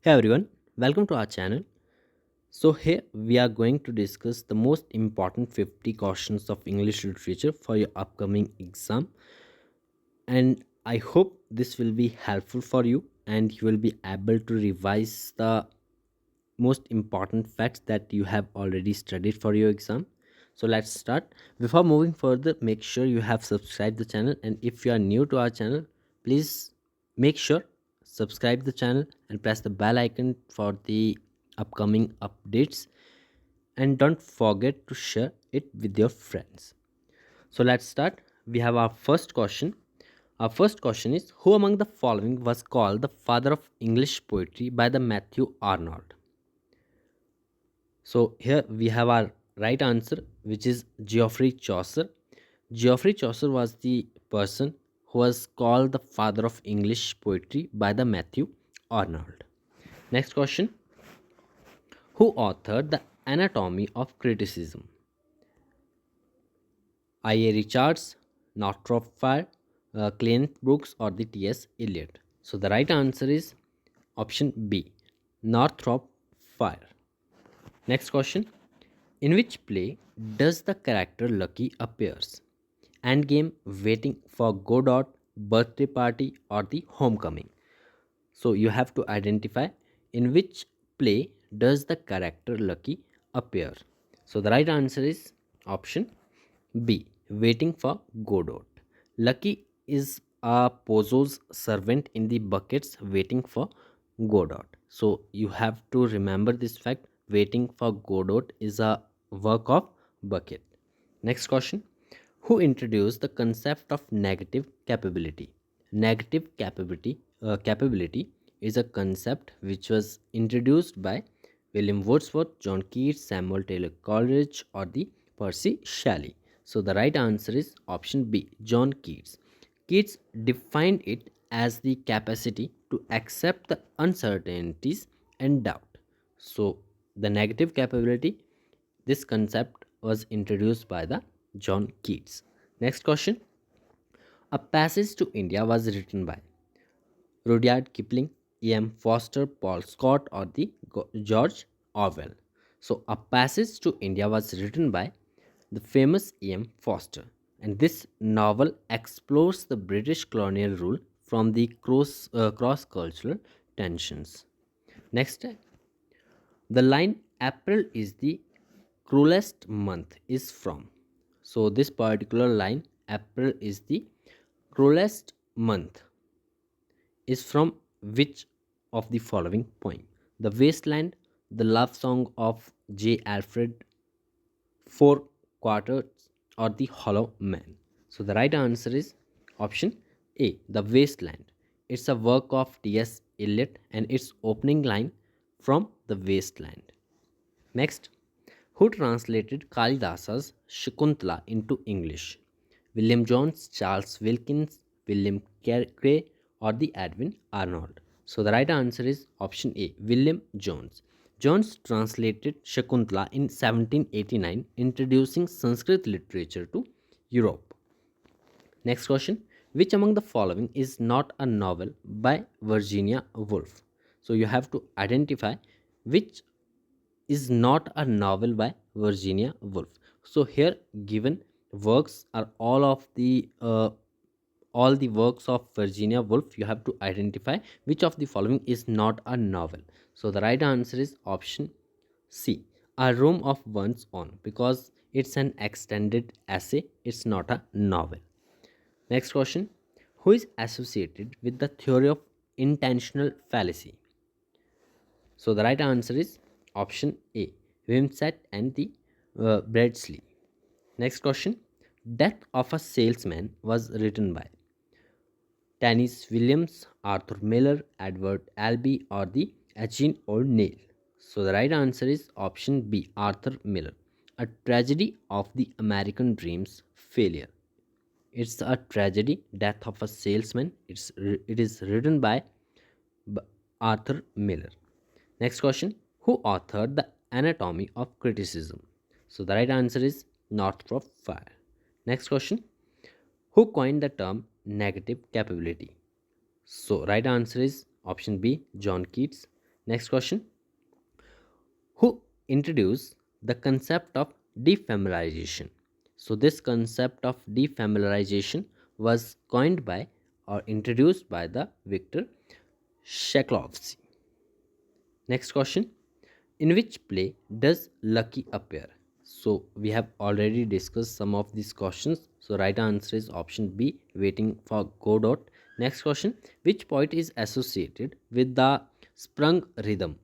Hey everyone, welcome to our channel. So here we are going to discuss the most important 50 questions of English literature for your upcoming exam, and I hope this will be helpful for you and you will be able to revise the most important facts that you have already studied for your exam. So let's start. Before moving further, make sure you have subscribed the channel, and if you are new to our channel, please make sure subscribe the channel and press the bell icon for the upcoming updates, and don't forget to share it with your friends. So let's start. We have our first question. Our first question is, who among the following was called the father of English poetry by the Matthew Arnold? So here we have our right answer, which is Geoffrey Chaucer. Geoffrey Chaucer was the person who was called the father of English poetry by the Matthew Arnold. Next question. Who authored the Anatomy of Criticism? I.A. Richards, Northrop Frye, Clement Brooks, or the T.S. Eliot? So the right answer is option B, Northrop Frye. Next question. In which play does the character Lucky appears? Endgame, Waiting for Godot, Birthday Party, or the Homecoming? So you have to identify in which play does the character Lucky appear. So the right answer is option B, Waiting for Godot. Lucky is a Pozzo's servant in the buckets waiting for Godot. So you have to remember this fact. Waiting for Godot is a work of Bucket. Next question. Who introduced the concept of negative capability? Negative capability is a concept which was introduced by William Wordsworth, John Keats, Samuel Taylor Coleridge, or the Percy Shelley. So the right answer is option B, John Keats. Keats defined it as the capacity to accept the uncertainties and doubt. So the negative capability, this concept was introduced by the John Keats. Next question. A Passage to India was written by Rudyard Kipling, E.M. Foster, Paul Scott, or the George Orwell. So A Passage to India was written by the famous E.M. Foster, and this novel explores the British colonial rule from the cross cultural tensions. Next, the line April is the cruelest month is from. So this particular line, April is the cruelest month, is from which of the following poem? The Wasteland, the love song of J. Alfred, Four Quarters, or the Hollow Man? So the right answer is option A, The Wasteland. It's a work of T.S. Eliot and its opening line from The Wasteland. Next, who translated Kalidasa's Shakuntala into English? William Jones, Charles Wilkins, William Cray, or the Edwin Arnold? So the right answer is option A, William Jones. Jones translated Shakuntala in 1789, introducing Sanskrit literature to Europe. Next question. Which among the following is not a novel by Virginia Woolf? So you have to identify which is not a novel by Virginia Woolf. So here given works are all the works of Virginia Woolf. You have to identify which of the following is not a novel. So the right answer is option C, A Room of One's Own, because it's an extended essay. It's not a novel. Next question. Who is associated with the theory of intentional fallacy? So the right answer is option A, Wimsatt and the Bradley. Next question. Death of a Salesman was written by Tanis Williams, Arthur Miller, Edward Albee, or the Eugene O'Neill. So the right answer is option B, Arthur Miller. A Tragedy of the American Dream's Failure. It's a tragedy, Death of a Salesman. It is written by Arthur Miller. Next question. Who authored the Anatomy of Criticism? So the right answer is Northrop Frye. Next question. Who coined the term negative capability? So right answer is option B, John Keats. Next question. Who introduced the concept of defamiliarization? So, this concept of defamiliarization was coined by or introduced by the Victor Shklovsky. Next question. In which play does Lucky appear? So, we have already discussed some of these questions. So, right answer is option B, Waiting for Godot. Next question. Which poet is associated with the sprung rhythm?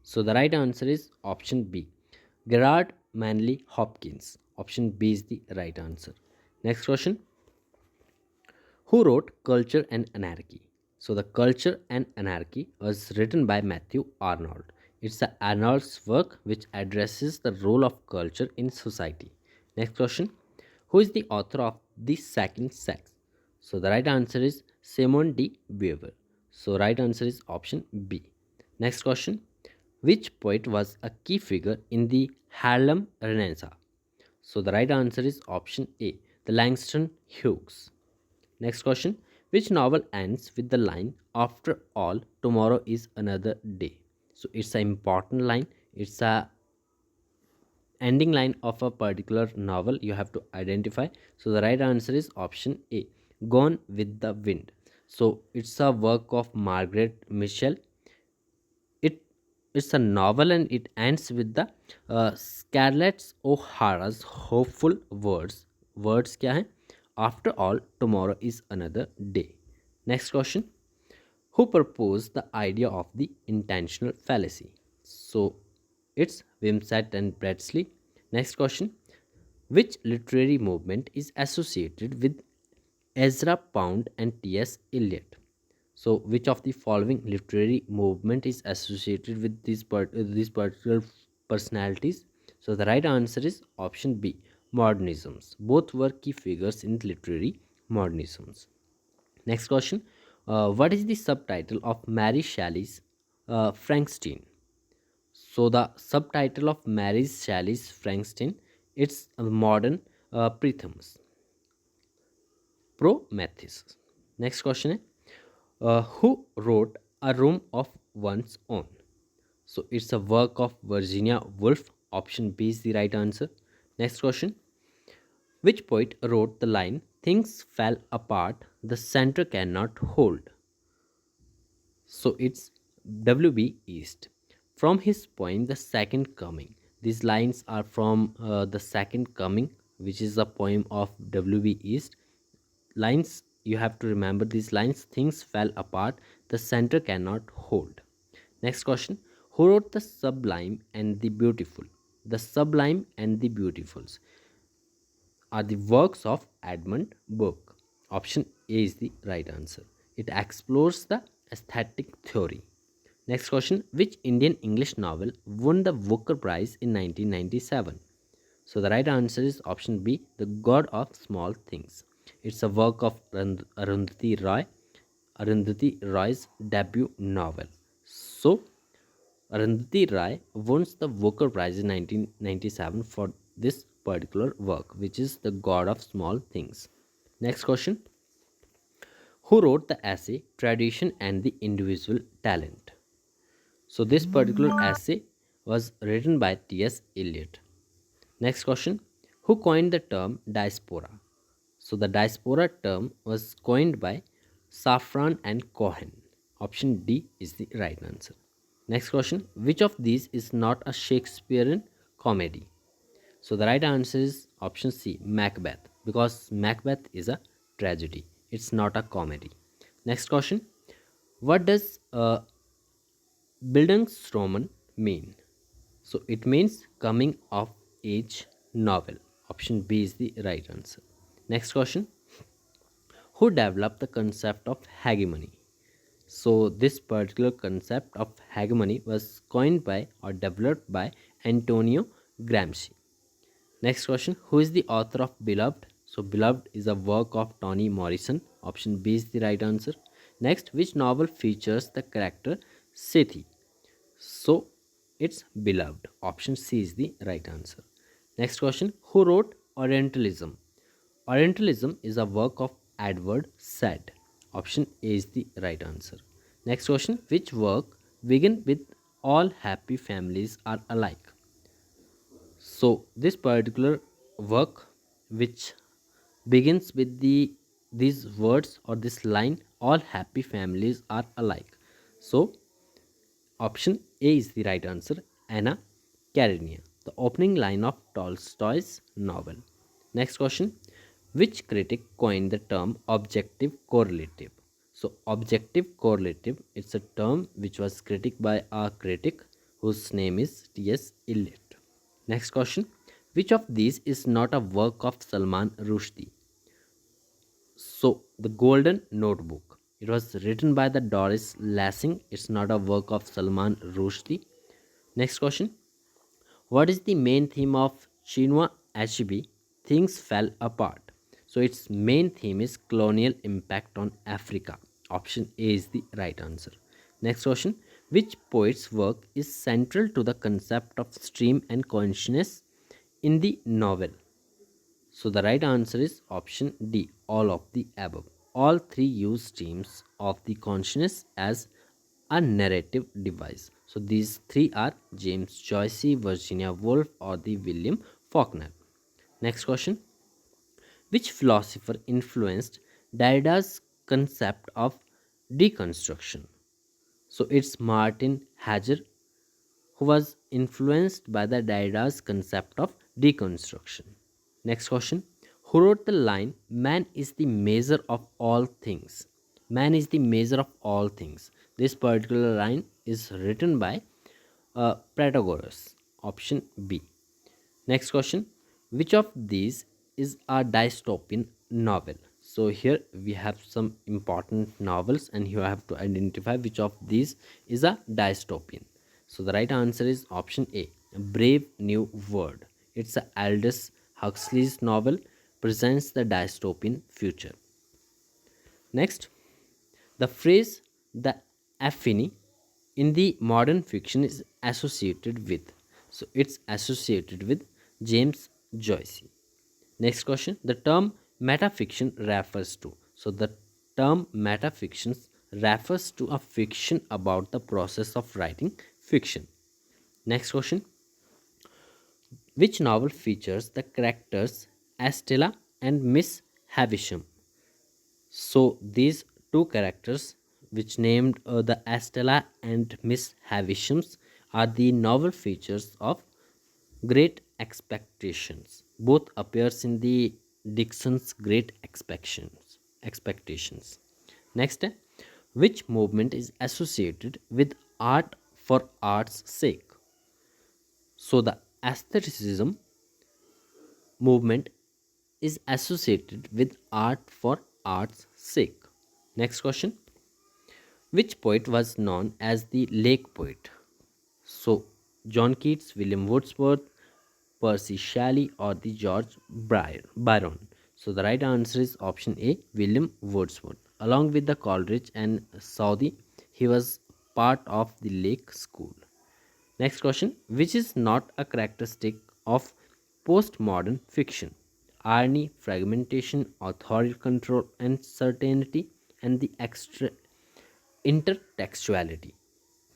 So the right answer is option B, Gerard Manley Hopkins. Option B is the right answer. Next question. Who wrote Culture and Anarchy? So the Culture and Anarchy was written by Matthew Arnold. It's a Arnold's work which addresses the role of culture in society. Next question. Who is the author of The Second Sex? So the right answer is Simone de Beauvoir. So right answer is option B. Next question. Which poet was a key figure in the Harlem Renaissance? So the right answer is option A, the Langston Hughes. Next question. Which novel ends with the line, after all, tomorrow is another day? So it's an important line. It's a ending line of a particular novel you have to identify. So the right answer is option A, Gone with the Wind. So it's a work of Margaret Mitchell. It's a novel and it ends with the Scarlett O'Hara's hopeful words क्या हैं? After all, tomorrow is another day. Next question. Who proposed the idea of the intentional fallacy? So it's Wimsatt and Bradley. Next question. Which literary movement is associated with Ezra Pound and T.S. Eliot? So, which of the following literary movement is associated with these particular personalities? So, the right answer is option B, modernisms. Both were key figures in literary modernisms. Next question. What is the subtitle of Mary Shelley's Frankenstein? So, the subtitle of Mary Shelley's Frankenstein, it's modern Prometheus. Prometheus. Next question है, who wrote A Room of One's Own? So it's a work of Virginia Woolf. Option B is the right answer. Next question. Which poet wrote the line, things fell apart, the center cannot hold? So it's W.B. Yeats. From his poem, The Second Coming. These lines are from The Second Coming, which is a poem of W.B. Yeats. Lines, you have to remember these lines, things fell apart, the center cannot hold. Next question. Who wrote The Sublime and the Beautiful? The Sublime and the Beautifuls are the works of Edmund Burke. Option A is the right answer. It explores the aesthetic theory. Next question. Which Indian English novel won the Booker Prize in 1997? So the right answer is option B, The God of Small Things. It's a work of Arundhati Roy's debut novel. So Arundhati Roy won the Booker Prize in 1997 for this particular work, which is The God of Small Things. Next question. Who wrote the essay Tradition and the Individual Talent? So this particular essay was written by T.S. Eliot. Next question. Who coined the term diaspora? So the diaspora term was coined by Safran and Cohen. Option D is the right answer. Next question. Which of these is not a Shakespearean comedy? So the right answer is option C, Macbeth, because Macbeth is a tragedy. It's not a comedy. Next question. What does Bildungsroman mean? So it means coming of age novel. Option B is the right answer. Next question. Who developed the concept of hegemony? So this particular concept of hegemony was coined by or developed by Antonio Gramsci. Next question. Who is the author of Beloved? So Beloved is a work of Toni Morrison. Option B is the right answer. Next, which novel features the character Sethi? So it's Beloved. Option C is the right answer. Next question. Who wrote Orientalism? Orientalism is a work of Edward Said. Option A is the right answer. Next question. Which work began with all happy families are alike. So this particular work, which begins with these words or this line, all happy families are alike. So option A is the right answer. Anna Karenina, the opening line of Tolstoy's novel. Next question. Which critic coined the term objective correlative? So, objective correlative, it's a term which was critiqued by a critic whose name is T.S. Eliot. Next question. Which of these is not a work of Salman Rushdie? So, The Golden Notebook. It was written by the Doris Lessing. It's not a work of Salman Rushdie. Next question. What is the main theme of Chinua Achebe? Things Fell Apart. So, its main theme is colonial impact on Africa. Option A is the right answer. Next question. Which poet's work is central to the concept of stream and consciousness in the novel? So the right answer is option D, all of the above. All three use streams of the consciousness as a narrative device. So these three are James Joyce, Virginia Woolf, or the William Faulkner. Next question. Which philosopher influenced Derrida's concept of deconstruction? So it's Martin Heidegger, who was influenced by the Derrida's concept of deconstruction. Next question. Who wrote the line, man is the measure of all things? Man is the measure of all things. This particular line is written by Protagoras. Option B. Next question. Which of these is a dystopian novel? So here we have some important novels and you have to identify which of these is a dystopian. So the right answer is option A, Brave New World. It's a Aldous Huxley's novel, presents the dystopian future. Next, the phrase the affine in the modern fiction is associated with. So it's associated with James Joyce. Next question. The term metafiction refers to. So the term metafiction refers to a fiction about the process of writing fiction. Next question. Which novel features the characters Estella and Miss Havisham? So these two characters, which named the Estella and Miss Havishams, are the novel features of Great Expectations. Both appears in the Dixon's Great Expectations. Next, which movement is associated with art for art's sake? So the aestheticism movement is associated with art for art's sake. Next question. Which poet was known as the lake poet? So, John Keats, William Wordsworth, Percy Shelley, or the George Byron. So, the right answer is option A, William Wordsworth. Along with the Coleridge and Southey, he was part of the Lake School. Next question. Which is not a characteristic of postmodern fiction? Irony, fragmentation, authoritative control, and certainty, and the extra intertextuality.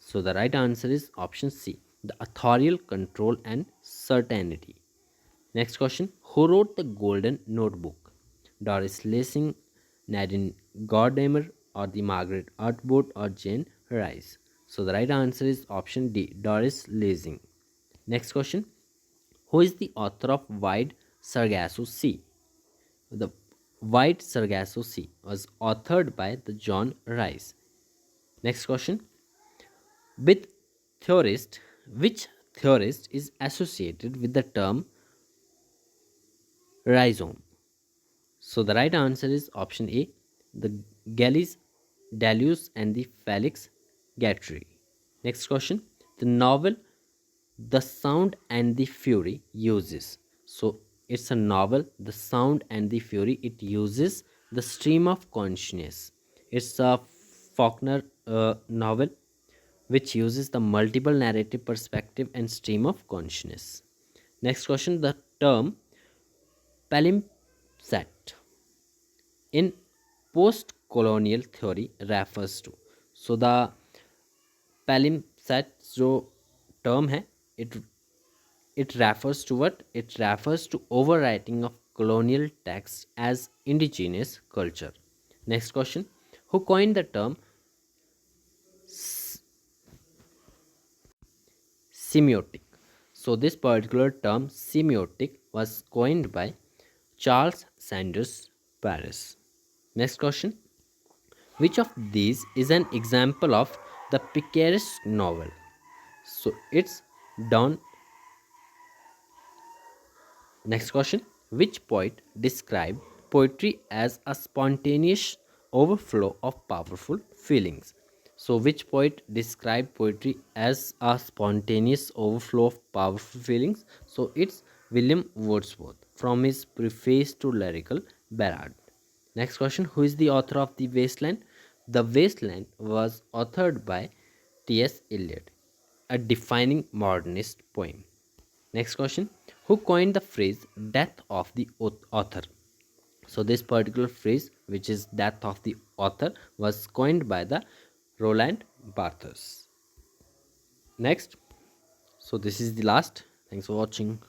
So the right answer is option C, the authorial control and certainty. Next question. Who wrote the Golden Notebook? Doris Lessing, Nadine Gordimer, or the Margaret Atwood, or Jane Rice? So the right answer is option D, Doris Lessing. Next question. Who is the author of Wide Sargasso Sea? The Wide Sargasso Sea was authored by the John Rice. Next question. With theorist, which theorist is associated with the term rhizome? So the right answer is option A, the Gallus Dallius and the Felix Guattari. Next question. The novel The Sound and the Fury uses. So it's a novel, The Sound and the Fury. It uses the stream of consciousness. It's a Faulkner novel which uses the multiple narrative perspective and stream of consciousness. Next question. The term palimpsest in post colonial theory refers to. So the palimpsest set जो term है, it refers to what? It refers to overwriting of colonial text as indigenous culture. Next question. Who coined the term semiotic? So this particular term semiotic was coined by Charles Sanders Peirce. Next question. Which of these is an example of the picaresque novel? So it's Don. Next question. Which poet described poetry as a spontaneous overflow of powerful feelings? So, which poet described poetry as a spontaneous overflow of powerful feelings? So, it's William Wordsworth from his preface to Lyrical Ballad. Next question. Who is the author of The Wasteland? The Wasteland was authored by T.S. Eliot, a defining modernist poem. Next question. Who coined the phrase death of the author? So, this particular phrase, which is death of the author, was coined by the Roland Barthes. Next. So, this is the last. Thanks for watching.